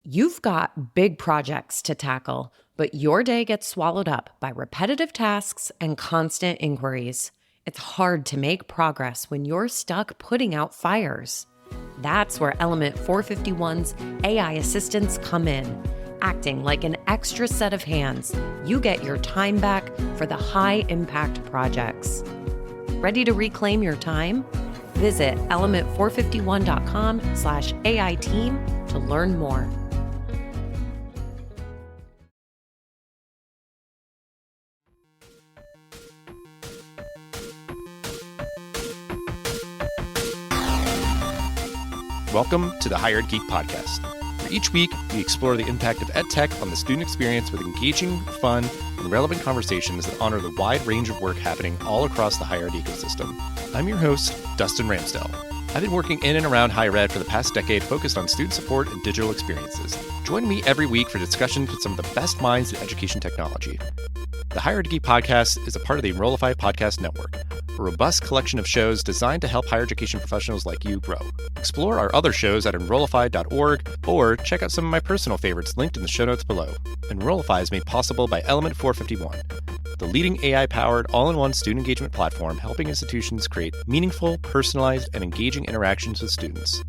You've got big projects to tackle, but your day gets swallowed up by repetitive tasks and constant inquiries. It's hard to make progress when you're stuck putting out fires. That's where Element 451's AI assistants come in. Acting like an extra set of hands, you get your time back for the high-impact projects. Ready to reclaim your time? Visit element451.com/AI team to learn more. Welcome to the Hired Geek Podcast, where each week we explore the impact of EdTech on the student experience with engaging, fun, and relevant conversations that honor the wide range of work happening all across the higher ed ecosystem. I'm your host, Dustin Ramsdell. I've been working in and around higher ed for the past decade, focused on student support and digital experiences. Join me every week for discussions with some of the best minds in education technology. The Hired Geek Podcast is a part of the Enrollify podcast network, a robust collection of shows designed to help higher education professionals like you grow. Explore our other shows at enrollify.org or check out some of my personal favorites linked in the show notes below. Enrollify is made possible by Element 451, the leading AI-powered all-in-one student engagement platform helping institutions create meaningful, personalized, and engaging interactions with students.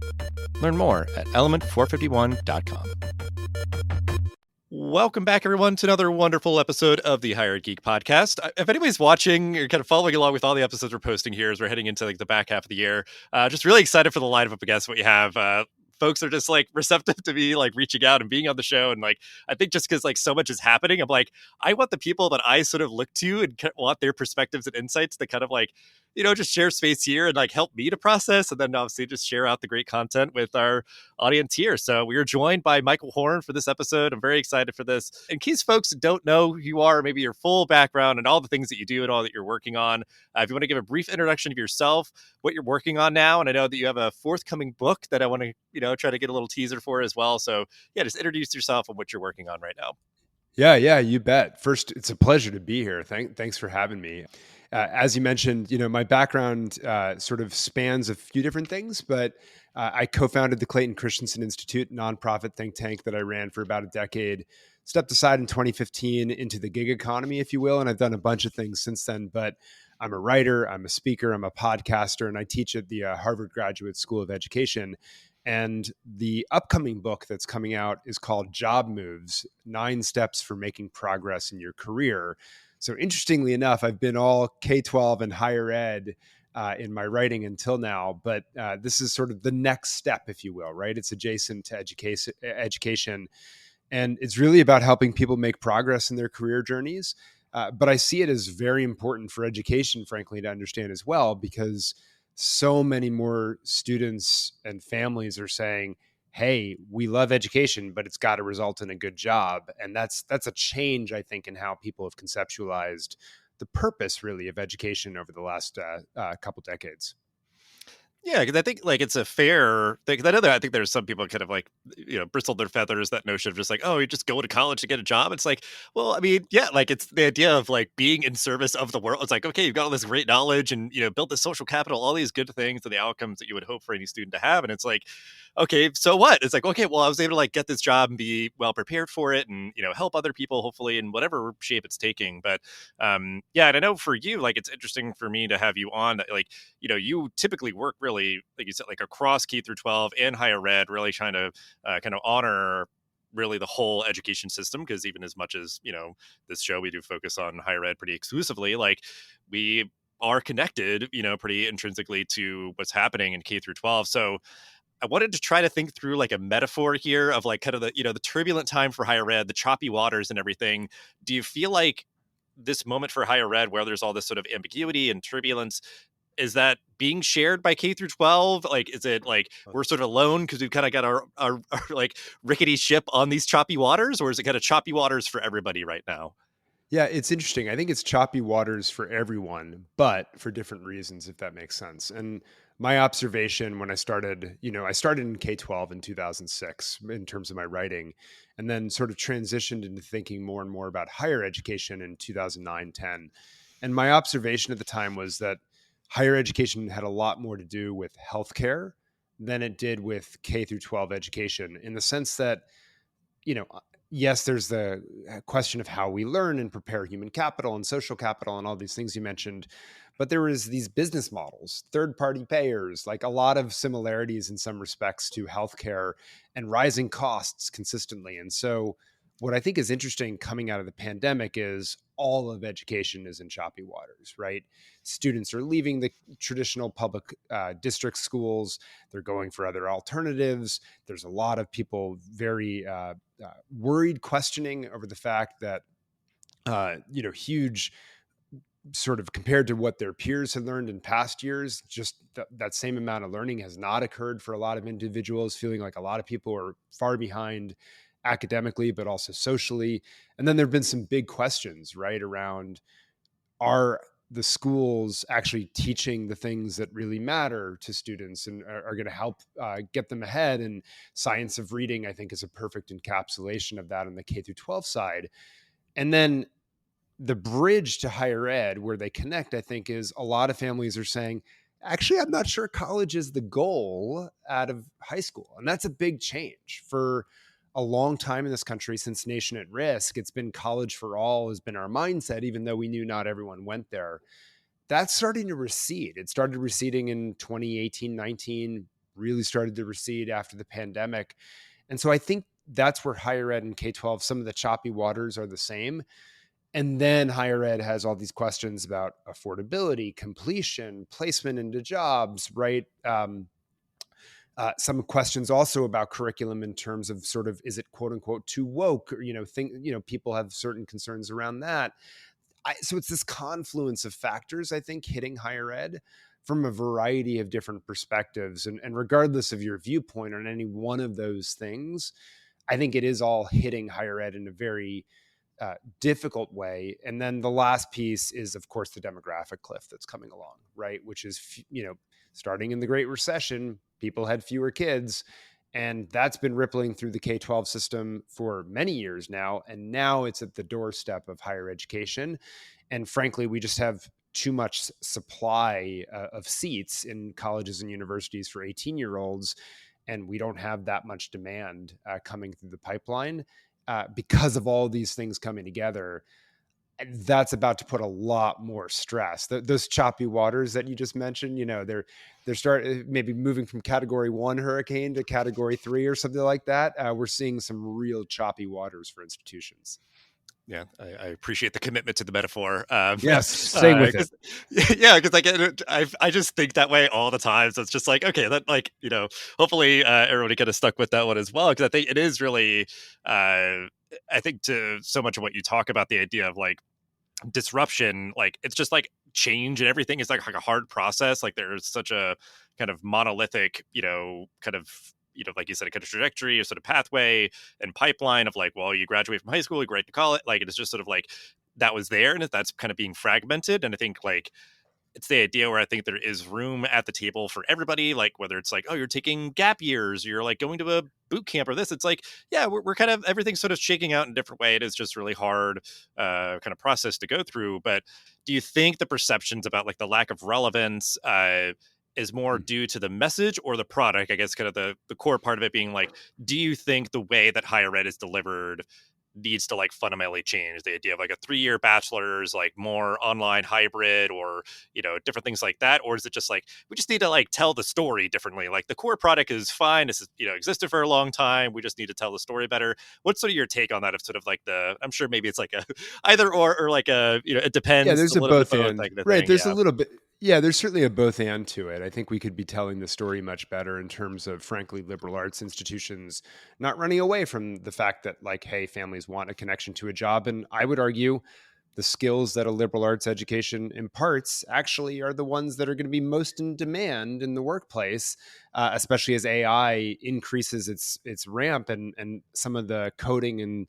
Learn more at element451.com. Welcome back, everyone, to another wonderful episode of the Hired Geek Podcast. If anybody's watching or kind of following along with all the episodes we're posting here as we're heading into the back half of the year, just really excited for the lineup up against what you have. Folks are just receptive to me reaching out and being on the show. And I think just because so much is happening, I'm I want the people that I sort of look to and want their perspectives and insights to kind of just share space here and help me to process. And then obviously just share out the great content with our audience here. So we are joined by Michael Horn for this episode. I'm very excited for this. In case folks don't know who you are, maybe your full background and all the things that you do and all that you're working on, if you want to give a brief introduction of yourself, what you're working on now. And I know that you have a forthcoming book that I want to, try to get a little teaser for as well. So yeah, just introduce yourself and what you're working on right now. Yeah, you bet. First, it's a pleasure to be here. Thanks for having me. As you mentioned, my background sort of spans a few different things, but I co-founded the Clayton Christensen Institute, nonprofit think tank that I ran for about a decade. Stepped aside in 2015 into the gig economy, if you will, and I've done a bunch of things since then. But I'm a writer, I'm a speaker, I'm a podcaster, and I teach at the Harvard Graduate School of Education. And the upcoming book that's coming out is called Job Moves, 9 Steps for Making Progress in Your Career. So interestingly enough, I've been all K-12 and higher ed in my writing until now, but this is sort of the next step, if you will, right? It's adjacent to education. And it's really about helping people make progress in their career journeys. But I see it as very important for education, frankly, to understand as well, because so many more students and families are saying, hey, we love education, but it's got to result in a good job. And that's a change, I think, in how people have conceptualized the purpose, really, of education over the last couple decades. Yeah, because I think it's a fair thing. 'Cause I think there's some people kind of bristled their feathers, that notion of just oh, you just go to college to get a job. It's well, I mean, yeah, it's the idea of being in service of the world. It's okay, you've got all this great knowledge and built this social capital, all these good things and the outcomes that you would hope for any student to have. And it's okay, so what? It's okay, well, I was able to get this job and be well prepared for it and help other people hopefully in whatever shape it's taking. But yeah, and I know for you, it's interesting for me to have you on that you typically work really, like you said, across K through 12 and higher ed, really trying to kind of honor really the whole education system. Because even as much as, this show, we do focus on higher ed pretty exclusively, we are connected, pretty intrinsically to what's happening in K through 12. So I wanted to try to think through a metaphor here of kind of the, the turbulent time for higher ed, the choppy waters and everything. Do you feel like this moment for higher ed, where there's all this sort of ambiguity and turbulence, is that being shared by K through 12? Is it we're sort of alone because we've kind of got our rickety ship on these choppy waters, or is it kind of choppy waters for everybody right now? Yeah, it's interesting. I think it's choppy waters for everyone, but for different reasons, if that makes sense. And my observation when I started in K-12 in 2006 in terms of my writing, and then sort of transitioned into thinking more and more about higher education in 2009-10. And my observation at the time was that higher education had a lot more to do with healthcare than it did with K through 12 education, in the sense that yes, there's the question of how we learn and prepare human capital and social capital and all these things you mentioned. But there is these business models, third-party payers, like a lot of similarities in some respects to healthcare and rising costs consistently. And so what I think is interesting coming out of the pandemic is all of education is in choppy waters, right? Students are leaving the traditional public district schools. They're going for other alternatives. There's a lot of people very worried, questioning over the fact that, huge sort of compared to what their peers had learned in past years, just that same amount of learning has not occurred for a lot of individuals, feeling like a lot of people are far behind academically, but also socially. And then there have been some big questions, right, around are the schools actually teaching the things that really matter to students and are going to help get them ahead. And science of reading, I think, is a perfect encapsulation of that on the K through 12 side. And then the bridge to higher ed where they connect, I think, is a lot of families are saying, actually, I'm not sure college is the goal out of high school. And that's a big change. For a long time in this country, since Nation at Risk, it's been college for all has been our mindset, even though we knew not everyone went there. That's starting to recede. It started receding in 2018, 19, really started to recede after the pandemic. And so I think that's where higher ed and K-12, some of the choppy waters are the same. And then higher ed has all these questions about affordability, completion, placement into jobs, right? Some questions also about curriculum in terms of sort of, is it quote unquote too woke? Or, people have certain concerns around that. So it's this confluence of factors, I think, hitting higher ed from a variety of different perspectives. And regardless of your viewpoint on any one of those things, I think it is all hitting higher ed in a very difficult way. And then the last piece is, of course, the demographic cliff that's coming along, right? Which is, starting in the Great Recession, people had fewer kids. And that's been rippling through the K-12 system for many years now. And now it's at the doorstep of higher education. And frankly, we just have too much supply of seats in colleges and universities for 18-year-olds. And we don't have that much demand coming through the pipeline because of all these things coming together. That's about to put a lot more stress. Those choppy waters that you just mentioned, they're maybe moving from category 1 hurricane to category 3 or something like that. We're seeing some real choppy waters for institutions. Yeah, I appreciate the commitment to the metaphor. Yes, staying with it. Yeah, because I just think that way all the time. So it's just like, okay, that hopefully everybody kind of stuck with that one as well. Because I think it is really, I think to so much of what you talk about, the idea of like disruption, like it's just like change and everything is like a hard process. Like there's such a kind of monolithic, kind of like you said, a kind of trajectory, a sort of pathway and pipeline of like, well, you graduate from high school, you graduate to college. Like it's just sort of like that was there, and that's kind of being fragmented. And I think like it's the idea where I think there is room at the table for everybody, like whether it's like, oh, you're taking gap years, you're like going to a boot camp or this, it's like, yeah, we're kind of, everything's sort of shaking out in a different way. It is just really hard kind of process to go through. But do you think the perceptions about like the lack of relevance is more due to the message or the product? I guess kind of the core part of it being like, do you think the way that higher ed is delivered needs to like fundamentally change? The idea of like a 3-year bachelor's, like more online hybrid or, different things like that? Or is it just like, we just need to like tell the story differently? Like the core product is fine. This is, existed for a long time. We just need to tell the story better. What's sort of your take on that? Of sort of like I'm sure maybe it's like a either or like a, it depends. Yeah, there's a little both bit and, like the right. thing. There's Yeah. a little bit. Yeah, there's certainly a both and to it. I think we could be telling the story much better in terms of, frankly, liberal arts institutions not running away from the fact that, like, hey, families want a connection to a job. And I would argue the skills that a liberal arts education imparts actually are the ones that are going to be most in demand in the workplace, especially as AI increases its ramp and some of the coding and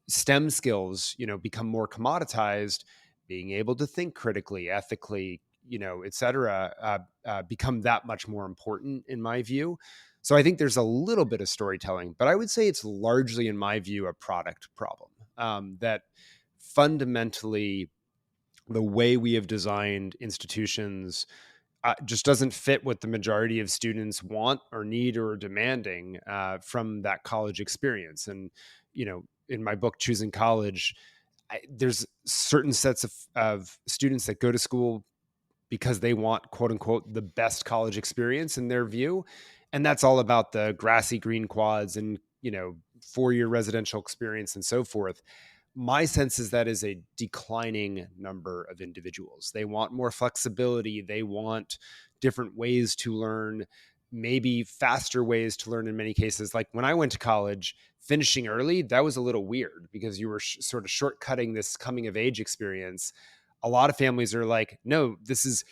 STEM skills, become more commoditized. Being able to think critically, ethically, et cetera, become that much more important in my view. So I think there's a little bit of storytelling, but I would say it's largely, in my view, a product problem. That fundamentally, the way we have designed institutions just doesn't fit what the majority of students want or need or are demanding from that college experience. And, in my book, Choosing College, there's certain sets of students that go to school because they want, quote unquote, the best college experience in their view. And that's all about the grassy green quads and, 4-year residential experience and so forth. My sense is that is a declining number of individuals. They want more flexibility. They want different ways to learn, maybe faster ways to learn in many cases. Like when I went to college, finishing early, that was a little weird because you were sort of shortcutting this coming of age experience. A lot of families are like, no, this is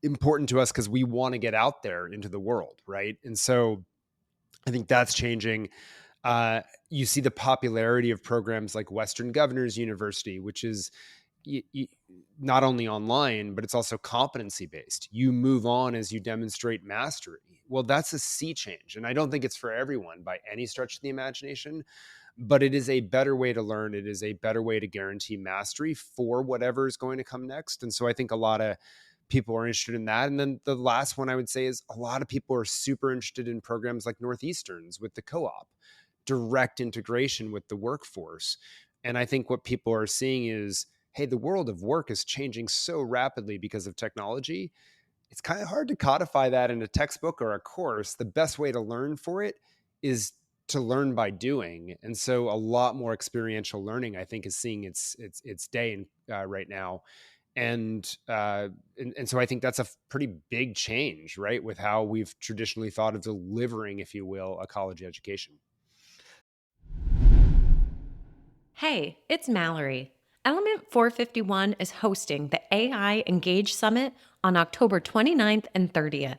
important to us because we want to get out there into the world, right? And so I think that's changing. You see the popularity of programs like Western Governors University, which is not only online, but it's also competency based. You move on as you demonstrate mastery. Well, that's a sea change. And I don't think it's for everyone by any stretch of the imagination, but it is a better way to learn. It is a better way to guarantee mastery for whatever is going to come next. And so I think a lot of people are interested in that. And then the last one I would say is a lot of people are super interested in programs like Northeastern's with the co-op, direct integration with the workforce. And I think what people are seeing is, hey, the world of work is changing so rapidly because of technology. It's kind of hard to codify that in a textbook or a course. The best way to learn for it is to learn by doing. And so a lot more experiential learning, I think, is seeing its day right now. And so I think that's a pretty big change, right, with how we've traditionally thought of delivering, if you will, a college education. Hey, it's Mallory. Element 451 is hosting the AI Engage Summit on October 29th and 30th.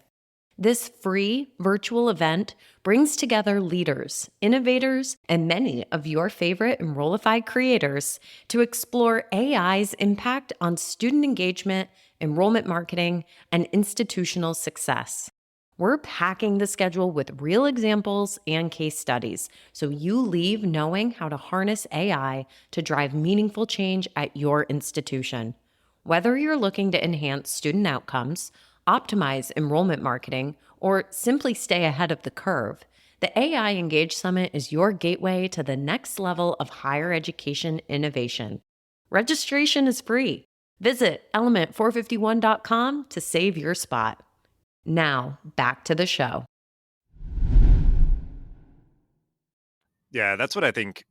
This free virtual event brings together leaders, innovators, and many of your favorite Enrollify creators to explore AI's impact on student engagement, enrollment marketing, and institutional success. We're packing the schedule with real examples and case studies, so you leave knowing how to harness AI to drive meaningful change at your institution. Whether you're looking to enhance student outcomes, optimize enrollment marketing, or simply stay ahead of the curve, the AI Engage Summit is your gateway to the next level of higher education innovation. Registration is free. Visit element451.com to save your spot. Now, back to the show. Yeah, that's what I think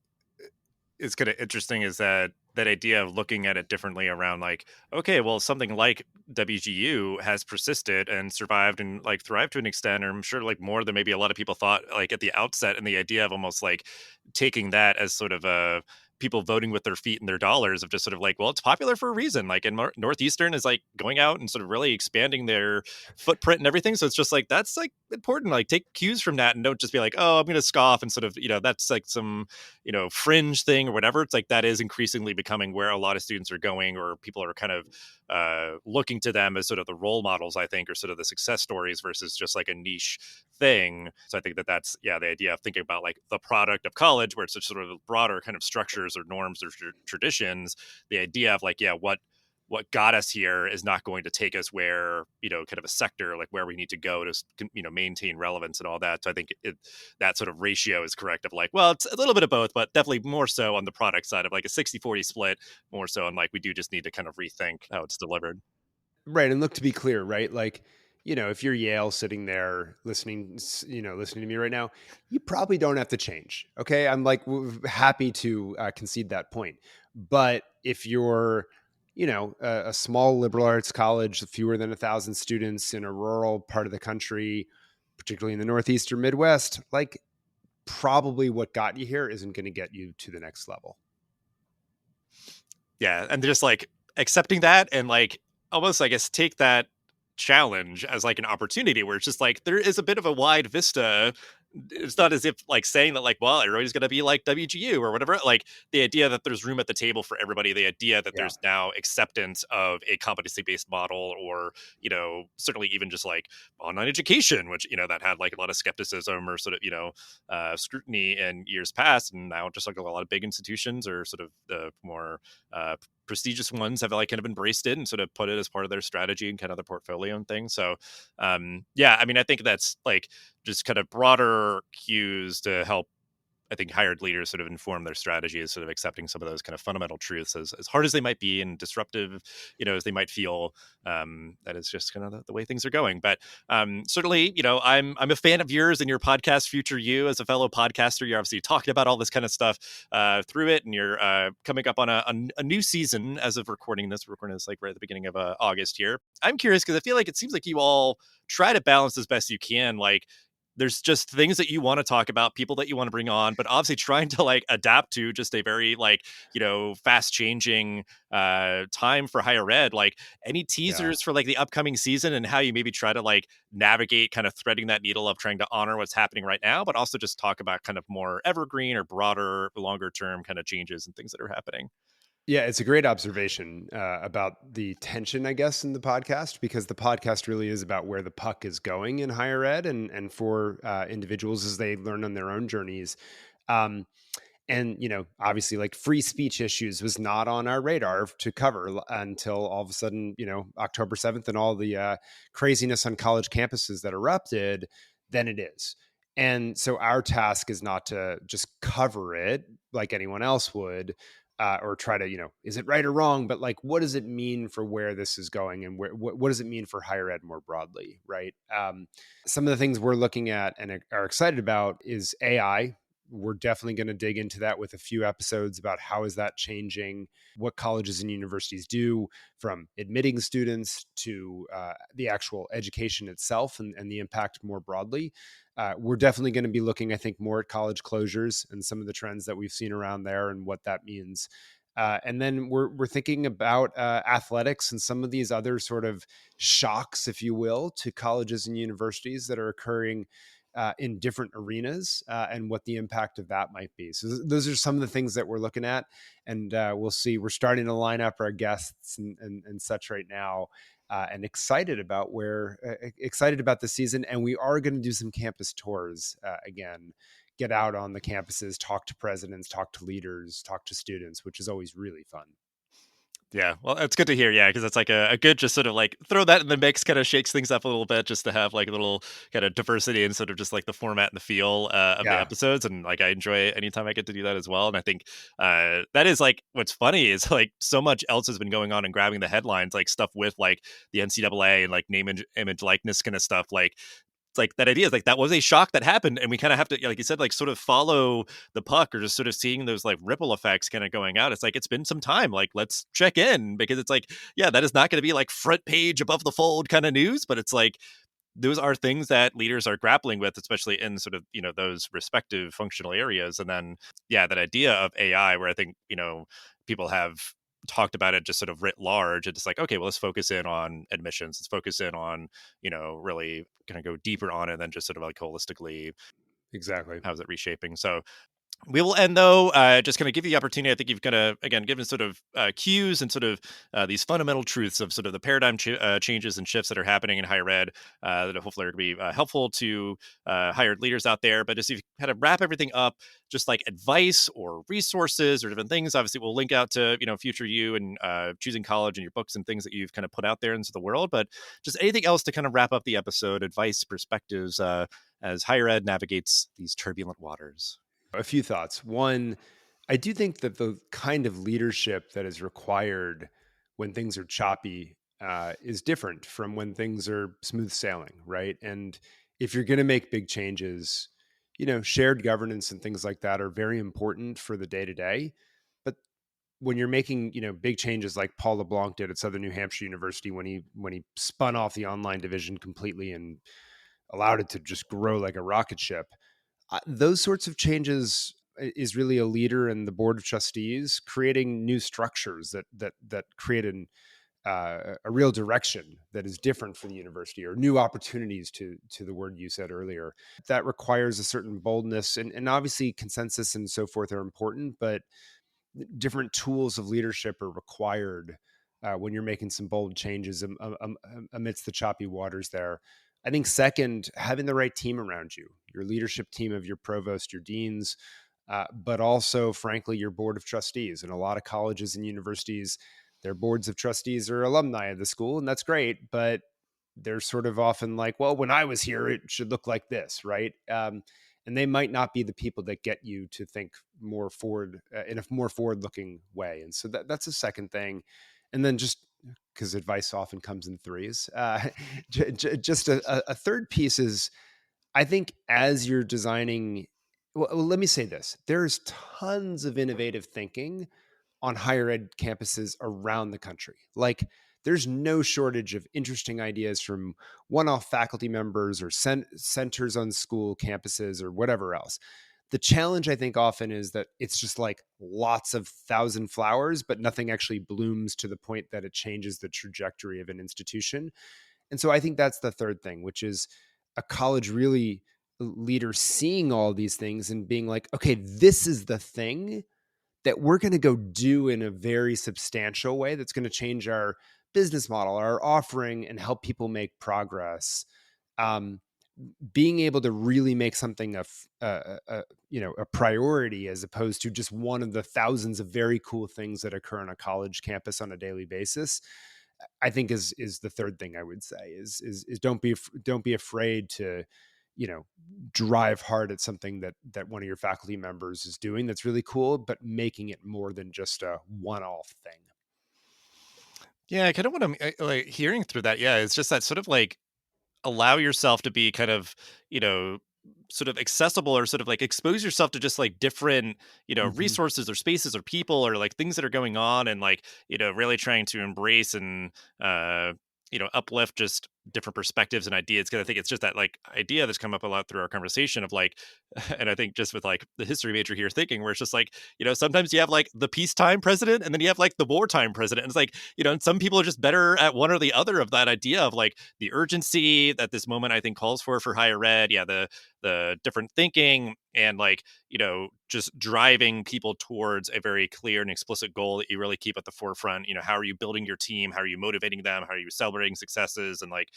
is kind of interesting is that idea of looking at it differently around like, okay, well, something like WGU has persisted and survived and like thrived to an extent, or I'm sure like more than maybe a lot of people thought like at the outset, and the idea of almost like taking that as sort of a people voting with their feet and their dollars of just sort of like, well, it's popular for a reason. Like in Northeastern is like going out and sort of really expanding their footprint and everything. So it's just like, that's like important. Like take cues from that and don't just be like, oh, I'm going to scoff and sort of, that's like some, fringe thing or whatever. It's like that is increasingly becoming where a lot of students are going, or people are kind of looking to them as sort of the role models, I think, or sort of the success stories versus just like a niche thing. So I think that's, the idea of thinking about like the product of college, where it's such sort of broader kind of structures or norms or traditions. The idea of like, what got us here is not going to take us where, kind of a sector, like where we need to go to, maintain relevance and all that. So I think that sort of ratio is correct of like, well, it's a little bit of both, but definitely more so on the product side of like a 60-40 split, more so on like, we do just need to kind of rethink how it's delivered. Right. And look, to be clear, right? Like, if you're Yale sitting there listening to me right now, you probably don't have to change. Okay. I'm like happy to concede that point. But if you're, a small liberal arts college, fewer than 1,000 students in a rural part of the country, particularly in the Northeast or Midwest, like probably what got you here isn't going to get you to the next level. Yeah. And just like accepting that and like almost, I guess, take that challenge as like an opportunity where it's just like there is a bit of a wide vista. It's not as if like saying that like, well, everybody's going to be like WGU or whatever. Like the idea that there's room at the table for everybody, the idea that there's now acceptance of a competency based model, or certainly even just like online education, which that had like a lot of skepticism or sort of scrutiny in years past, and now just like a lot of big institutions or sort of the more prestigious ones have like kind of embraced it and sort of put it as part of their strategy and kind of their portfolio and things. So yeah, I mean, I think that's like just kind of broader cues to help, I think, hired leaders sort of inform their strategy is sort of accepting some of those kind of fundamental truths as hard as they might be and disruptive, as they might feel. That is just kind of the way things are going. But certainly, I'm a fan of yours and your podcast, Future You. As a fellow podcaster, you're obviously talking about all this kind of stuff through it, and you're coming up on a new season as of recording this. We're recording this like right at the beginning of August here. I'm curious because I feel like it seems like you all try to balance as best you can, like there's just things that you want to talk about, people that you want to bring on, but obviously trying to like adapt to just a very like, fast changing time for higher ed. Like any teasers for like the upcoming season and how you maybe try to like navigate kind of threading that needle of trying to honor what's happening right now, but also just talk about kind of more evergreen or broader, longer term kind of changes and things that are happening. Yeah, it's a great observation about the tension, I guess, in the podcast, because the podcast really is about where the puck is going in higher ed and for individuals as they learn on their own journeys. Um, and, obviously, like free speech issues was not on our radar to cover until all of a sudden, October 7th and all the craziness on college campuses that erupted, then it is. And so our task is not to just cover it like anyone else would, or try to, is it right or wrong? But like, what does it mean for where this is going, and what does it mean for higher ed more broadly, right? Some of the things we're looking at and are excited about is AI. We're definitely going to dig into that with a few episodes about how is that changing what colleges and universities do, from admitting students to the actual education itself and the impact more broadly. We're definitely going to be looking, I think, more at college closures and some of the trends that we've seen around there and what that means. And then we're thinking about athletics and some of these other sort of shocks, if you will, to colleges and universities that are occurring in different arenas and what the impact of that might be. So those are some of the things that we're looking at, and we'll see. We're starting to line up our guests and such right now, and excited about the season. And we are going to do some campus tours again. Get out on the campuses, talk to presidents, talk to leaders, talk to students, which is always really fun. Yeah, well, it's good to hear. Yeah, because it's like a good just sort of like throw that in the mix, kind of shakes things up a little bit, just to have like a little kind of diversity and sort of just like the format and the feel of the Yeah. episodes. And like I enjoy it anytime I get to do that as well. And I think that is like what's funny is like so much else has been going on and grabbing the headlines, like stuff with like the NCAA and like name, image, likeness kind of stuff. Like it's like that idea is like that was a shock that happened, and we kind of have to, like you said, like sort of follow the puck or just sort of seeing those like ripple effects kind of going out. It's like it's been some time, like let's check in, because it's like, yeah, that is not going to be like front page above the fold kind of news, but it's like those are things that leaders are grappling with, especially in sort of those respective functional areas. And then yeah, that idea of AI, where I think people have talked about it just sort of writ large. It's like, okay, well, let's focus in on admissions. Let's focus in on, really kind of go deeper on it than just sort of like holistically, Exactly. how's it reshaping? So we will end though, just kind of give you the opportunity. I think you've kind of, again, given sort of cues and sort of these fundamental truths of sort of the paradigm changes and shifts that are happening in higher ed that hopefully are going to be helpful to hired leaders out there. But just if you kind of wrap everything up, just like advice or resources or different things, obviously we'll link out to, Future You and Choosing College and your books and things that you've kind of put out there into the world. But just anything else to kind of wrap up the episode, advice, perspectives as higher ed navigates these turbulent waters. A few thoughts. One, I do think that the kind of leadership that is required when things are choppy is different from when things are smooth sailing, right? And if you're going to make big changes, shared governance and things like that are very important for the day to day. But when you're making, big changes like Paul LeBlanc did at Southern New Hampshire University when he spun off the online division completely and allowed it to just grow like a rocket ship, those sorts of changes is really a leader and the board of trustees creating new structures that create a real direction that is different for the university, or new opportunities, to the word you said earlier. That requires a certain boldness, and obviously consensus and so forth are important, but different tools of leadership are required when you're making some bold changes amidst the choppy waters there. I think second, having the right team around you, your leadership team of your provost, your deans, but also, frankly, your board of trustees. And a lot of colleges and universities their boards of trustees are alumni of the school, and that's great, but they're sort of often like, well, when I was here, it should look like this, right? And they might not be the people that get you to think more forward in a more forward-looking way. And so that's a second thing. And then just because advice often comes in threes, just a third piece is, I think as you're designing, well, let me say this: there's tons of innovative thinking on higher ed campuses around the country. Like, there's no shortage of interesting ideas from one-off faculty members or centers on school campuses or whatever else. The challenge, I think, often is that it's just like lots of thousand flowers, but nothing actually blooms to the point that it changes the trajectory of an institution. And so I think that's the third thing, which is a college really leader seeing all these things and being like, okay, this is the thing that we're going to go do in a very substantial way that's going to change our business model, our offering, and help people make progress. Being able to really make something a priority, as opposed to just one of the thousands of very cool things that occur on a college campus on a daily basis, I think is the third thing I would say is don't be afraid to, drive hard at something that one of your faculty members is doing that's really cool, but making it more than just a one-off thing. Yeah, I kind of want to like hearing through that. Yeah, it's just that sort of like allow yourself to be kind of, sort of accessible, or sort of like expose yourself to just like different, Mm-hmm. resources or spaces or people or like things that are going on, and like, really trying to embrace and, uplift just different perspectives and ideas. Cause I think it's just that like idea that's come up a lot through our conversation of like, and I think just with like the history major here thinking, where it's just like, sometimes you have like the peacetime president and then you have like the wartime president. And it's like, and some people are just better at one or the other of that idea of like the urgency that this moment I think calls for higher ed. Yeah. The different thinking and like, just driving people towards a very clear and explicit goal that you really keep at the forefront. How are you building your team? How are you motivating them? How are you celebrating successes? And like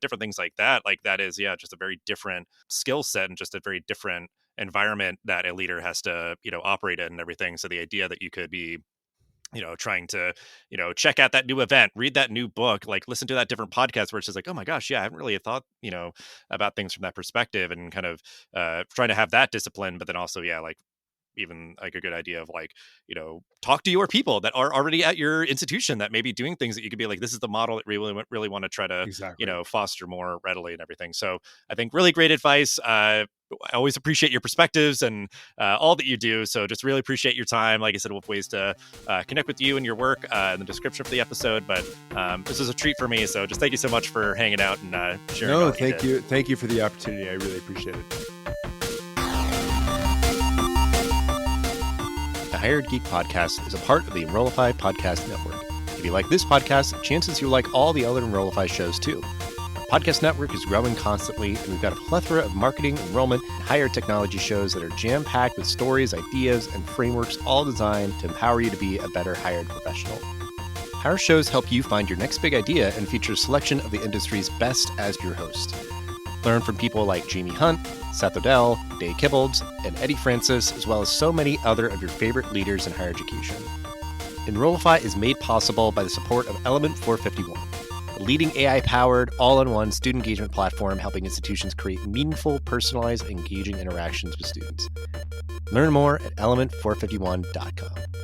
different things like that. Like that is, yeah, just a very different skill set and just a very different environment that a leader has to, operate in and everything. So the idea that you could be, trying to, check out that new event, read that new book, like listen to that different podcast where it's just like, oh my gosh, yeah, I haven't really thought, about things from that perspective, and kind of trying to have that discipline, but then also, yeah, like even like a good idea of like, talk to your people that are already at your institution that may be doing things that you could be like, this is the model that we really want to try to, Exactly. foster more readily and everything. So I think really great advice. I always appreciate your perspectives and all that you do. So just really appreciate your time. Like I said, we'll have ways to connect with you and your work in the description for the episode. But this was a treat for me. So just thank you so much for hanging out and sharing. No, all that you thank did. you. Thank you for the opportunity. I really appreciate it. The Hired Geek Podcast is a part of the Enrollify Podcast Network. If you like this podcast, chances you'll like all the other Enrollify shows too. Our podcast network is growing constantly, and we've got a plethora of marketing, enrollment, and higher technology shows that are jam-packed with stories, ideas, and frameworks all designed to empower you to be a better hired professional. Our shows help you find your next big idea and feature a selection of the industry's best as your host. Learn from people like Jamie Hunt, Seth Odell, Dave Kibbolds, and Eddie Francis, as well as so many other of your favorite leaders in higher education. Enrollify is made possible by the support of Element 451, the leading AI-powered, all-in-one student engagement platform helping institutions create meaningful, personalized, engaging interactions with students. Learn more at element451.com.